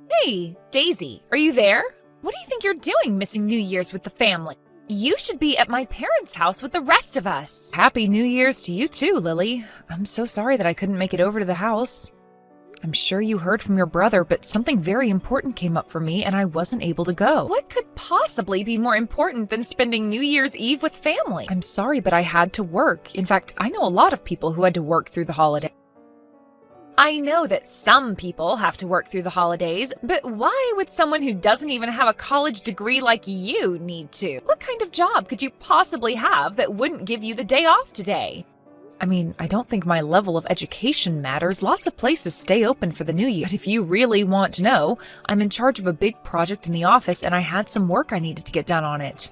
Hey, Daisy, are you there? What do you think you're doing missing New Year's with the family? You should be at my parents' house with the rest of us. Happy New Year's to you too, Lily. I'm so sorry that I couldn't make it over to the house. I'm sure you heard from your brother, but something very important came up for me and I wasn't able to go. What could possibly be more important than spending New Year's Eve with family? I'm sorry, but I had to work. In fact, I know a lot of people who had to work through the holiday. I know that some people have to work through the holidays, but why would someone who doesn't even have a college degree like you need to? What kind of job could you possibly have that wouldn't give you the day off today? I mean, I don't think my level of education matters. Lots of places stay open for the new year. But if you really want to know, I'm in charge of a big project in the office and I had some work I needed to get done on it.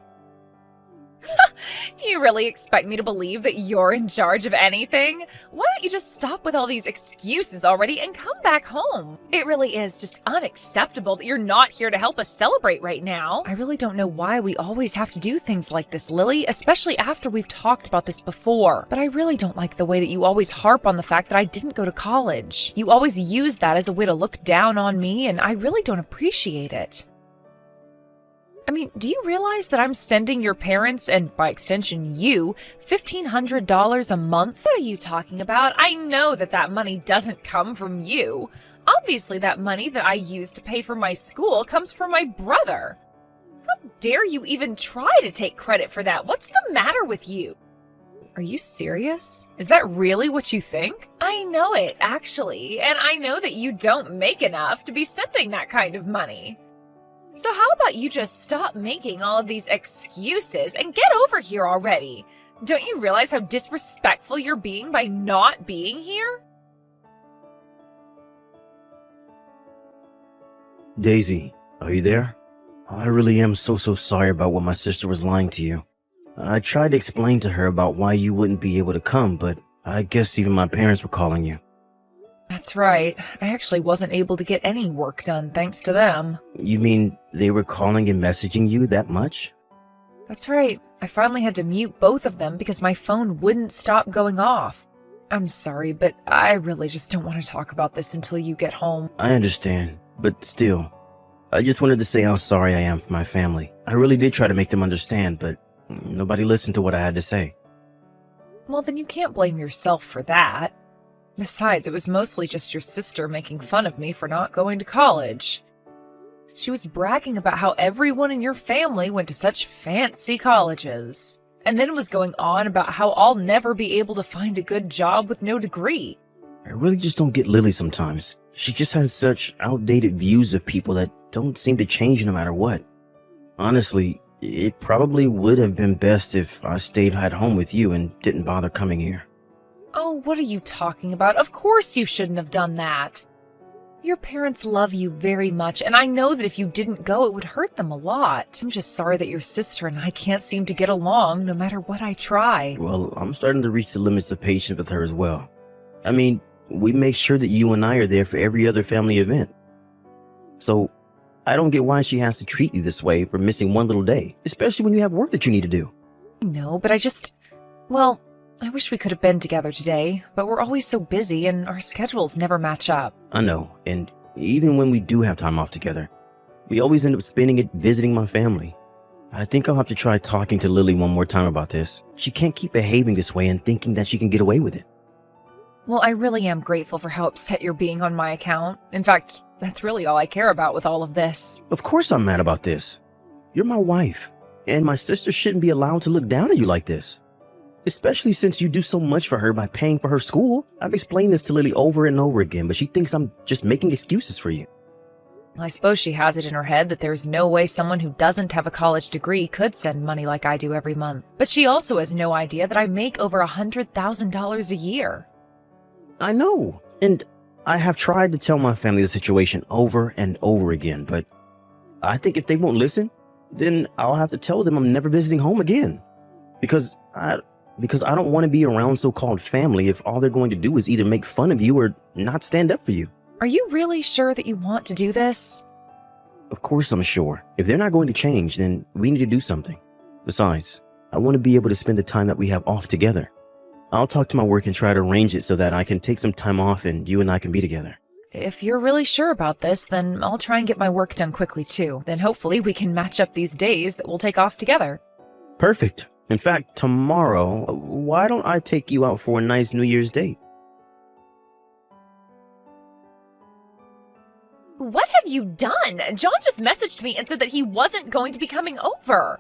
You really expect me to believe that you're in charge of anything? Why don't you just stop with all these excuses already and come back home? It really is just unacceptable that you're not here to help us celebrate right now. I really don't know why we always have to do things like this, Lily, especially after we've talked about this before. But I really don't like the way that you always harp on the fact that I didn't go to college. You always use that as a way to look down on me, and I really don't appreciate it. I mean, do you realize that I'm sending your parents, and by extension you, $1,500 a month? What are you talking about? I know that that money doesn't come from you. Obviously, that money that I use to pay for my school comes from my brother. How dare you even try to take credit for that? What's the matter with you? Are you serious? Is that really what you think? I know it, actually, and I know that you don't make enough to be sending that kind of money. So how about you just stop making all of these excuses and get over here already? Don't you realize how disrespectful you're being by not being here? Daisy, are you there? I really am so sorry about what my sister was lying to you. I tried to explain to her about why you wouldn't be able to come, but I guess even my parents were calling you. That's right. I actually wasn't able to get any work done thanks to them. You mean they were calling and messaging you that much? That's right. I finally had to mute both of them because my phone wouldn't stop going off. I'm sorry, but I really just don't want to talk about this until you get home. I understand, but still, I just wanted to say how sorry I am for my family. I really did try to make them understand, but nobody listened to what I had to say. Well, then you can't blame yourself for that. Besides, it was mostly just your sister making fun of me for not going to college. She was bragging about how everyone in your family went to such fancy colleges, and then was going on about how I'll never be able to find a good job with no degree. I really just don't get Lily sometimes. She just has such outdated views of people that don't seem to change no matter what. Honestly, it probably would have been best if I stayed at home with you and didn't bother coming here. Oh, what are you talking about? Of course you shouldn't have done that. Your parents love you very much, and I know that if you didn't go, it would hurt them a lot. I'm just sorry that your sister and I can't seem to get along no matter what I try. Well, I'm starting to reach the limits of patience with her as well. I mean, we make sure that you and I are there for every other family event. So, I don't get why she has to treat you this way for missing one little day, especially when you have work that you need to do. No, but well, I wish we could have been together today, but we're always so busy and our schedules never match up. I know, and even when we do have time off together, we always end up spending it visiting my family. I think I'll have to try talking to Lily one more time about this. She can't keep behaving this way and thinking that she can get away with it. Well, I really am grateful for how upset you're being on my account. In fact, that's really all I care about with all of this. Of course I'm mad about this. You're my wife, and my sister shouldn't be allowed to look down at you like this. Especially since you do so much for her by paying for her school. I've explained this to Lily over and over again, but she thinks I'm just making excuses for you. I suppose she has it in her head that there's no way someone who doesn't have a college degree could send money like I do every month. But she also has no idea that I make over $100,000 a year. I know, and I have tried to tell my family the situation over and over again, but I think if they won't listen, then I'll have to tell them I'm never visiting home again. Because I don't want to be around so-called family if all they're going to do is either make fun of you or not stand up for you. Are you really sure that you want to do this? Of course I'm sure. If they're not going to change, then we need to do something. Besides, I want to be able to spend the time that we have off together. I'll talk to my work and try to arrange it so that I can take some time off and you and I can be together. if you're really sure about this, then I'll try and get my work done quickly too. Then hopefully we can match up these days that we'll take off together. Perfect. In fact, tomorrow, why don't I take you out for a nice New Year's date? What have you done? John just messaged me and said that he wasn't going to be coming over.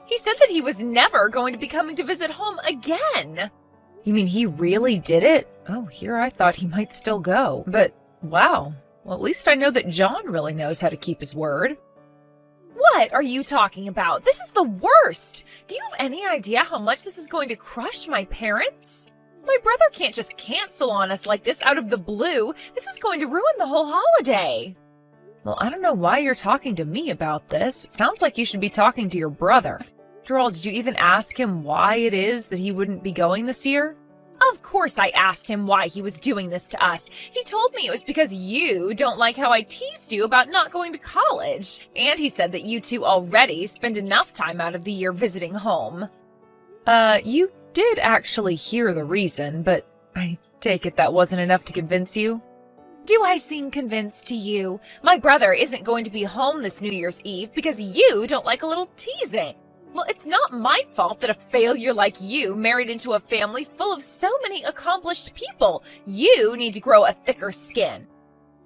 He said that he was never going to be coming to visit home again. You mean he really did it? Oh, here I thought he might still go. But wow, well, at least I know that John really knows how to keep his word. What are you talking about? This is the worst. Do you have any idea how much this is going to crush my parents? My brother can't just cancel on us like this out of the blue. This is going to ruin the whole holiday. Well, I don't know why you're talking to me about this. It sounds like you should be talking to your brother. After all, did you even ask him why it is that he wouldn't be going this year? Of course I asked him why he was doing this to us. He told me it was because you don't like how I teased you about not going to college. And he said that you two already spend enough time out of the year visiting home. You did actually hear the reason, but I take it that wasn't enough to convince you? Do I seem convinced to you? My brother isn't going to be home this New Year's Eve because you don't like a little teasing. Well, it's not my fault that a failure like you married into a family full of so many accomplished people. You need to grow a thicker skin.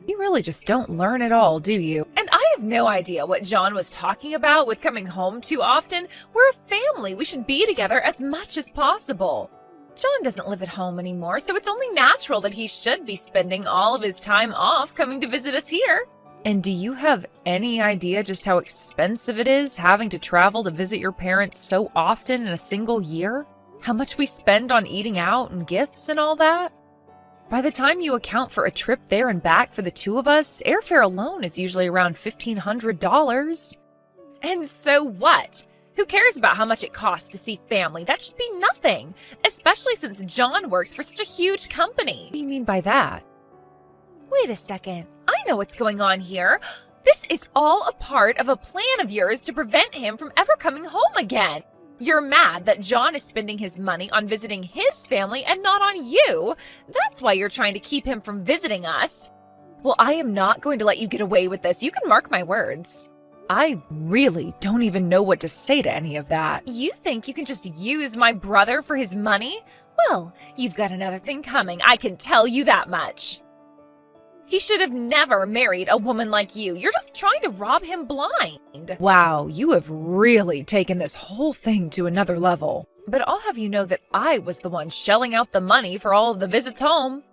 You really just don't learn at all, do you? And I have no idea what John was talking about with coming home too often. We're a family. We should be together as much as possible. John doesn't live at home anymore, so it's only natural that he should be spending all of his time off coming to visit us here. And do you have any idea just how expensive it is having to travel to visit your parents so often in a single year? How much we spend on eating out and gifts and all that? By the time you account for a trip there and back for the two of us, airfare alone is usually around $1,500. And so what? Who cares about how much it costs to see family? That should be nothing, especially since John works for such a huge company. What do you mean by that? Wait a second. I know what's going on here. This is all a part of a plan of yours to prevent him from ever coming home again. You're mad that John is spending his money on visiting his family and not on you. That's why you're trying to keep him from visiting us. Well, I am not going to let you get away with this. You can mark my words. I really don't even know what to say to any of that. You think you can just use my brother for his money? Well, you've got another thing coming. I can tell you that much. He should have never married a woman like you. You're just trying to rob him blind. Wow, you have really taken this whole thing to another level. But I'll have you know that I was the one shelling out the money for all of the visits home.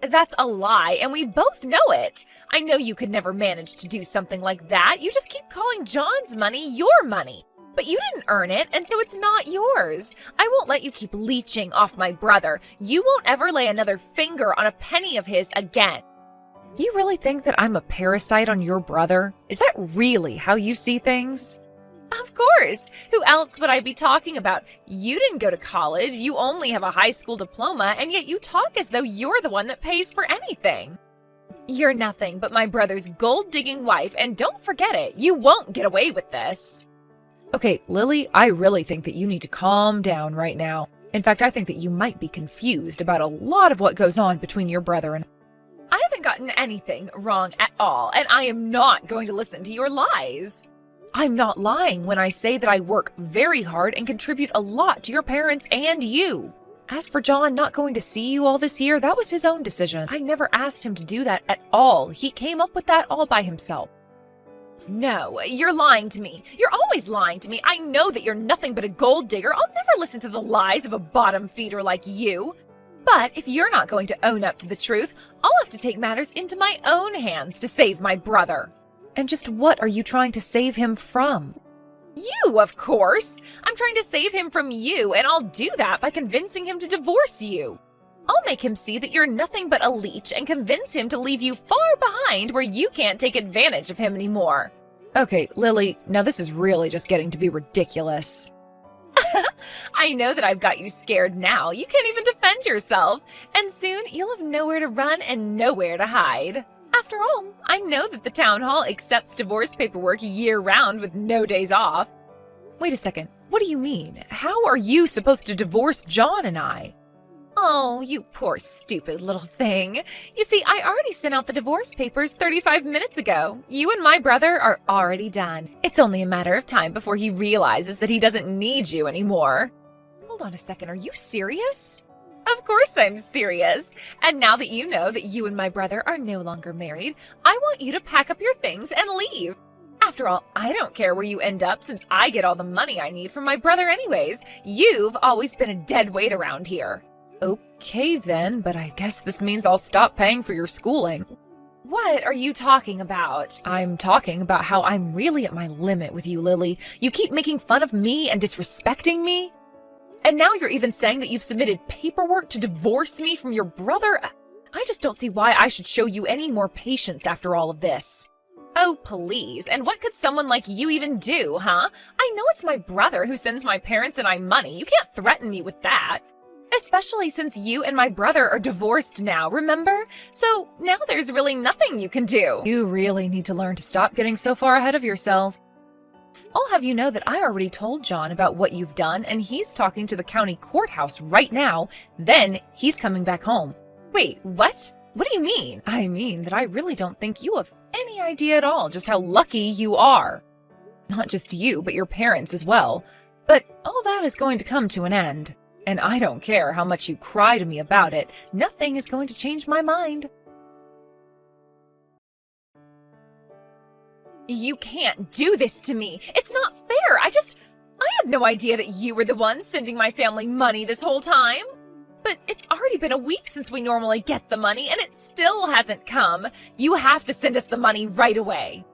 That's a lie, and we both know it. I know you could never manage to do something like that. You just keep calling John's money your money. But you didn't earn it, and so it's not yours. I won't let you keep leeching off my brother. You won't ever lay another finger on a penny of his again. You really think that I'm a parasite on your brother? Is that really how you see things? Of course. Who else would I be talking about? You didn't go to college, you only have a high school diploma, and yet you talk as though you're the one that pays for anything. You're nothing but my brother's gold-digging wife, and don't forget it, you won't get away with this. Okay, Lily, I really think that you need to calm down right now. In fact, I think that you might be confused about a lot of what goes on between your brother and I haven't gotten anything wrong at all, and I am not going to listen to your lies. I'm not lying when I say that I work very hard and contribute a lot to your parents and you. As for John not going to see you all this year, that was his own decision. I never asked him to do that at all. He came up with that all by himself. No, you're lying to me. You're always lying to me. I know that you're nothing but a gold digger. I'll never listen to the lies of a bottom feeder like you. But if you're not going to own up to the truth, I'll have to take matters into my own hands to save my brother. And just what are you trying to save him from? You, of course! I'm trying to save him from you, and I'll do that by convincing him to divorce you. I'll make him see that you're nothing but a leech and convince him to leave you far behind where you can't take advantage of him anymore. Okay, Lily, now this is really just getting to be ridiculous. I know that I've got you scared now. You can't even defend yourself. And soon you'll have nowhere to run and nowhere to hide. After all, I know that the town hall accepts divorce paperwork year-round with no days off. Wait a second. What do you mean? How are you supposed to divorce John and I? Oh, you poor stupid little thing. You see, I already sent out the divorce papers 35 minutes ago. You and my brother are already done. It's only a matter of time before he realizes that he doesn't need you anymore. Hold on a second, are you serious? Of course I'm serious. And now that you know that you and my brother are no longer married, I want you to pack up your things and leave. After all, I don't care where you end up since I get all the money I need from my brother anyways. You've always been a dead weight around here. Okay then, but I guess this means I'll stop paying for your schooling. What are you talking about? I'm talking about how I'm really at my limit with you, Lily. You keep making fun of me and disrespecting me. And now you're even saying that you've submitted paperwork to divorce me from your brother? I just don't see why I should show you any more patience after all of this. Oh, please. And what could someone like you even do, huh? I know it's my brother who sends my parents and I money. You can't threaten me with that. Especially since you and my brother are divorced now, remember? So now there's really nothing you can do. You really need to learn to stop getting so far ahead of yourself. I'll have you know that I already told John about what you've done, and he's talking to the county courthouse right now. Then he's coming back home. Wait, what? What do you mean? I mean that I really don't think you have any idea at all just how lucky you are. Not just you, but your parents as well. But all that is going to come to an end. And I don't care how much you cry to me about it. Nothing is going to change my mind. You can't do this to me. It's not fair. I had no idea that you were the one sending my family money this whole time. But it's already been a week since we normally get the money, and it still hasn't come. You have to send us the money right away.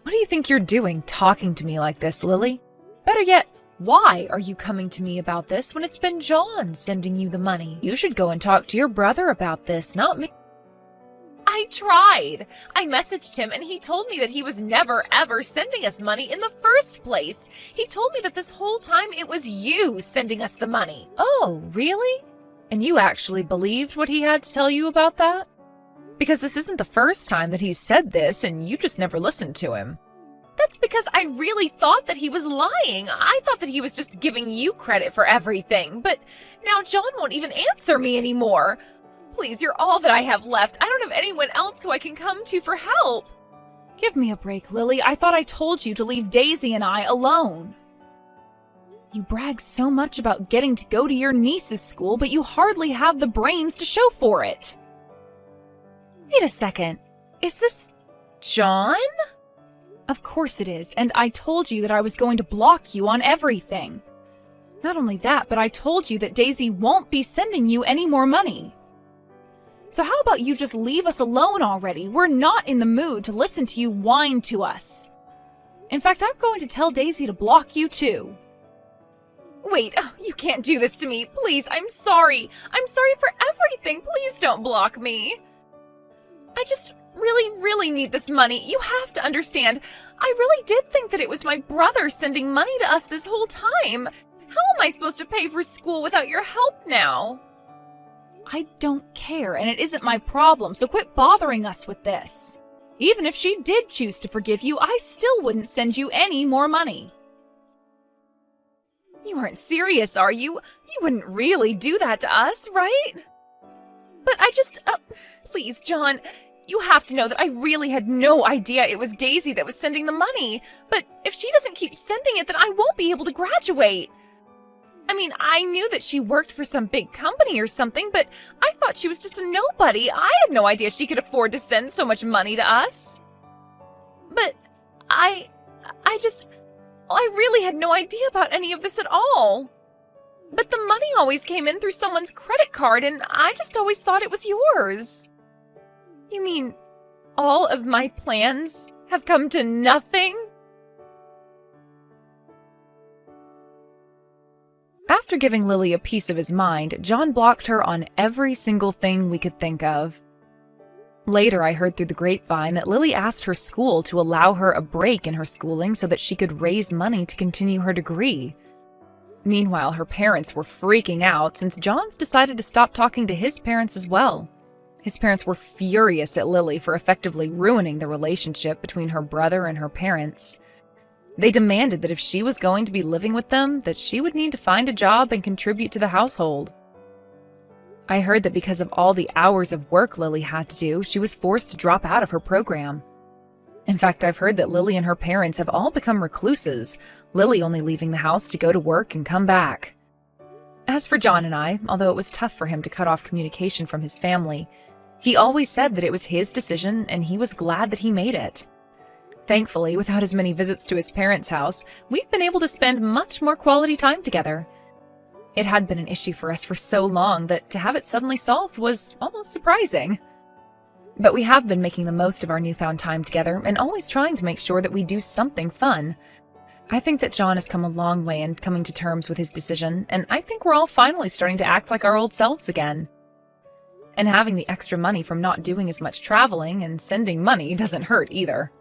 What do you think you're doing talking to me like this, Lily? Better yet, why are you coming to me about this when it's been John sending you the money? You should go and talk to your brother about this, not me. I tried. I messaged him and he told me that he was never ever sending us money in the first place. He told me that this whole time it was you sending us the money. Oh, really? And you actually believed what he had to tell you about that? Because this isn't the first time that he's said this and you just never listened to him. That's because I really thought that he was lying. I thought that he was just giving you credit for everything. But now John won't even answer me anymore. Please, you're all that I have left. I don't have anyone else who I can come to for help. Give me a break, Lily. I thought I told you to leave Daisy and I alone. You brag so much about getting to go to your niece's school, but you hardly have the brains to show for it. Wait a second. Is this John? Of course it is, and I told you that I was going to block you on everything. Not only that, but I told you that Daisy won't be sending you any more money. So how about you just leave us alone already? We're not in the mood to listen to you whine to us. In fact, I'm going to tell Daisy to block you too. Wait, you can't do this to me. Please, I'm sorry. I'm sorry for everything. Please don't block me. I just really need this money. You have to understand. I really did think that it was my brother sending money to us this whole time. How am I supposed to pay for school without your help now? I don't care, and it isn't my problem, so quit bothering us with this. Even if she did choose to forgive you, I still wouldn't send you any more money. You aren't serious, are you? You wouldn't really do that to us, right? But please, John, you have to know that I really had no idea it was Daisy that was sending the money. But if she doesn't keep sending it, then I won't be able to graduate. I mean, I knew that she worked for some big company or something, but I thought she was just a nobody. I had no idea she could afford to send so much money to us. But I really had no idea about any of this at all. But the money always came in through someone's credit card, and I just always thought it was yours. You mean all of my plans have come to nothing? After giving Lily a piece of his mind, John blocked her on every single thing we could think of. Later, I heard through the grapevine that Lily asked her school to allow her a break in her schooling so that she could raise money to continue her degree. Meanwhile, her parents were freaking out since John's decided to stop talking to his parents as well. His parents were furious at Lily for effectively ruining the relationship between her brother and her parents. They demanded that if she was going to be living with them, that she would need to find a job and contribute to the household. I heard that because of all the hours of work Lily had to do, she was forced to drop out of her program. In fact, I've heard that Lily and her parents have all become recluses, Lily only leaving the house to go to work and come back. As for John and I, although it was tough for him to cut off communication from his family, he always said that it was his decision and he was glad that he made it. Thankfully, without as many visits to his parents' house, we've been able to spend much more quality time together. It had been an issue for us for so long that to have it suddenly solved was almost surprising. But we have been making the most of our newfound time together and always trying to make sure that we do something fun. I think that John has come a long way in coming to terms with his decision, and I think we're all finally starting to act like our old selves again. And having the extra money from not doing as much traveling and sending money doesn't hurt either.